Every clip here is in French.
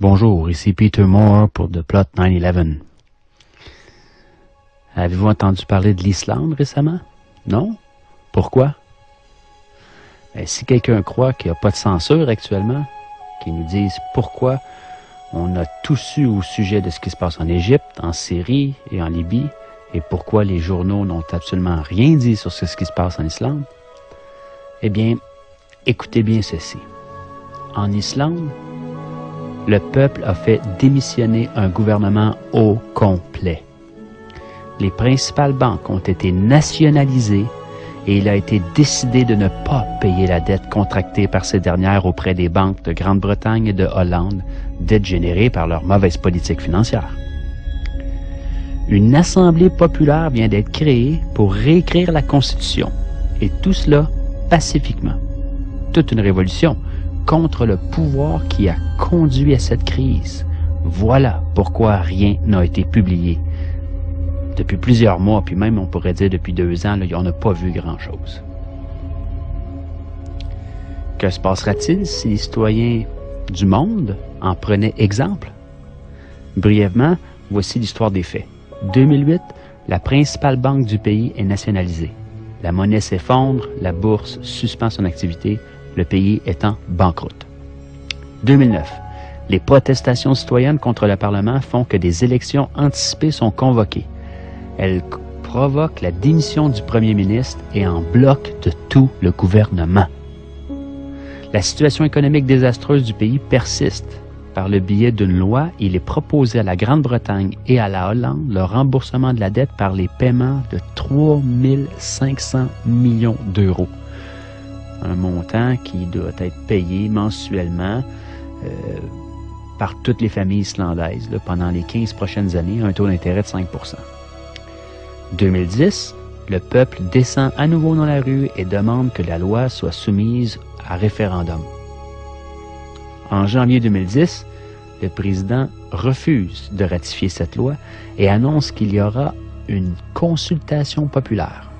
Bonjour, ici Peter Moore pour The Plot 9/11. Avez-vous entendu parler de l'Islande récemment? Non? Pourquoi? Si quelqu'un croit qu'il n'y a pas de censure actuellement, qu'il nous dise pourquoi on a tout su au sujet de ce qui se passe en Égypte, en Syrie et en Libye, et pourquoi les journaux n'ont absolument rien dit sur ce qui se passe en Islande, eh bien, écoutez bien ceci. En Islande, le peuple a fait démissionner un gouvernement au complet. Les principales banques ont été nationalisées et il a été décidé de ne pas payer la dette contractée par ces dernières auprès des banques de Grande-Bretagne et de Hollande, dette générée par leur mauvaise politique financière. Une assemblée populaire vient d'être créée pour réécrire la Constitution, et tout cela pacifiquement. Toute une révolution contre le pouvoir qui a conduit à cette crise. Voilà pourquoi rien n'a été publié. Depuis plusieurs mois, puis même on pourrait dire depuis 2 ans, là, on n'a pas vu grand-chose. Que se passera-t-il si les citoyens du monde en prenaient exemple? Brièvement, voici l'histoire des faits. 2008, la principale banque du pays est nationalisée. La monnaie s'effondre, la bourse suspend son activité, le pays étant banqueroute. 2009, les protestations citoyennes contre le Parlement font que des élections anticipées sont convoquées. Elles provoquent la démission du premier ministre et en bloquent de tout le gouvernement. La situation économique désastreuse du pays persiste. Par le biais d'une loi, il est proposé à la Grande-Bretagne et à la Hollande le remboursement de la dette par les paiements de 3 500 millions d'euros. Un montant qui doit être payé mensuellement par toutes les familles islandaises pendant les 15 prochaines années à un taux d'intérêt de 5 %. 2010, le peuple descend à nouveau dans la rue et demande que la loi soit soumise à référendum. En janvier 2010, le président refuse de ratifier cette loi et annonce qu'il y aura une consultation populaire.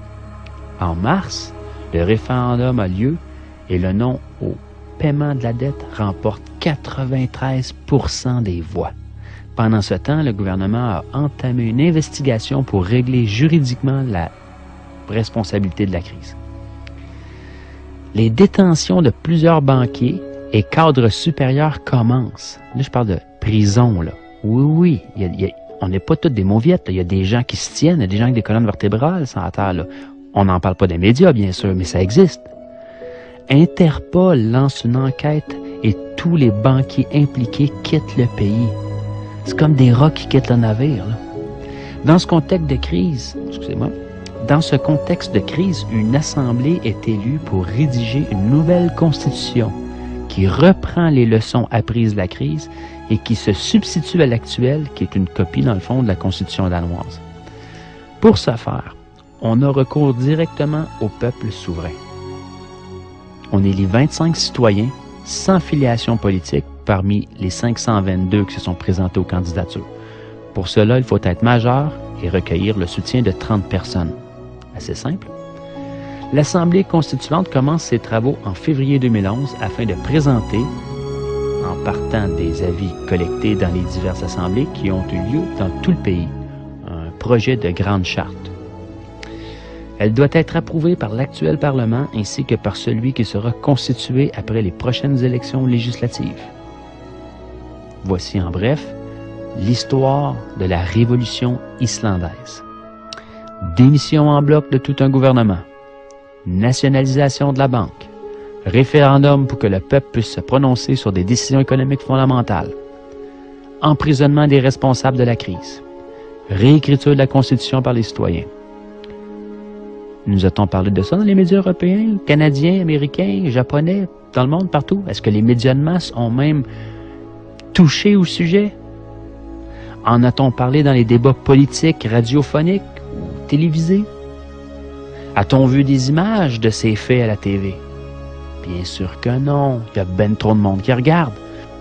En mars, le référendum a lieu et le non au paiement de la dette remporte 93 % des voix. Pendant ce temps, le gouvernement a entamé une investigation pour régler juridiquement la responsabilité de la crise. Les détentions de plusieurs banquiers et cadres supérieurs commencent. Là, je parle de prison, là. Oui, on n'est pas tous des mauviettes. Il y a des gens qui se tiennent, il y a des gens avec des colonnes vertébrales sur la terre, là. On n'en parle pas des médias, bien sûr, mais ça existe. Interpol lance une enquête et tous les banquiers impliqués quittent le pays. C'est comme des rats qui quittent le navire, là. Dans ce contexte de crise, une assemblée est élue pour rédiger une nouvelle constitution qui reprend les leçons apprises de la crise et qui se substitue à l'actuelle, qui est une copie, dans le fond, de la constitution danoise. Pour ce faire, on a recours directement au peuple souverain. On élit 25 citoyens sans filiation politique parmi les 522 qui se sont présentés aux candidatures. Pour cela, il faut être majeur et recueillir le soutien de 30 personnes. Assez simple. L'Assemblée constituante commence ses travaux en février 2011 afin de présenter, en partant des avis collectés dans les diverses assemblées qui ont eu lieu dans tout le pays, un projet de grande charte. Elle doit être approuvée par l'actuel Parlement ainsi que par celui qui sera constitué après les prochaines élections législatives. Voici en bref l'histoire de la révolution islandaise. Démission en bloc de tout un gouvernement, nationalisation de la banque, référendum pour que le peuple puisse se prononcer sur des décisions économiques fondamentales, emprisonnement des responsables de la crise, réécriture de la Constitution par les citoyens. Nous a-t-on parlé de ça dans les médias européens, canadiens, américains, japonais, dans le monde, partout? Est-ce que les médias de masse ont même touché au sujet? En a-t-on parlé dans les débats politiques, radiophoniques ou télévisés? A-t-on vu des images de ces faits à la TV? Bien sûr que non. Il y a ben trop de monde qui regarde.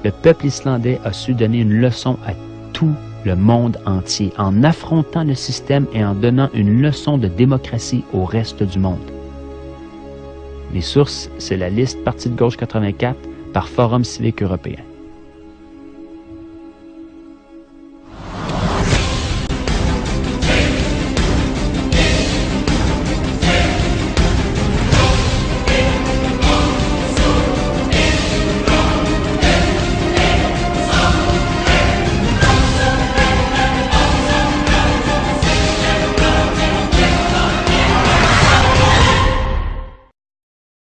Le peuple islandais a su donner une leçon à tout le monde entier, en affrontant le système et en donnant une leçon de démocratie au reste du monde. Les sources, c'est la liste Parti de gauche 84 par Forum civique européen.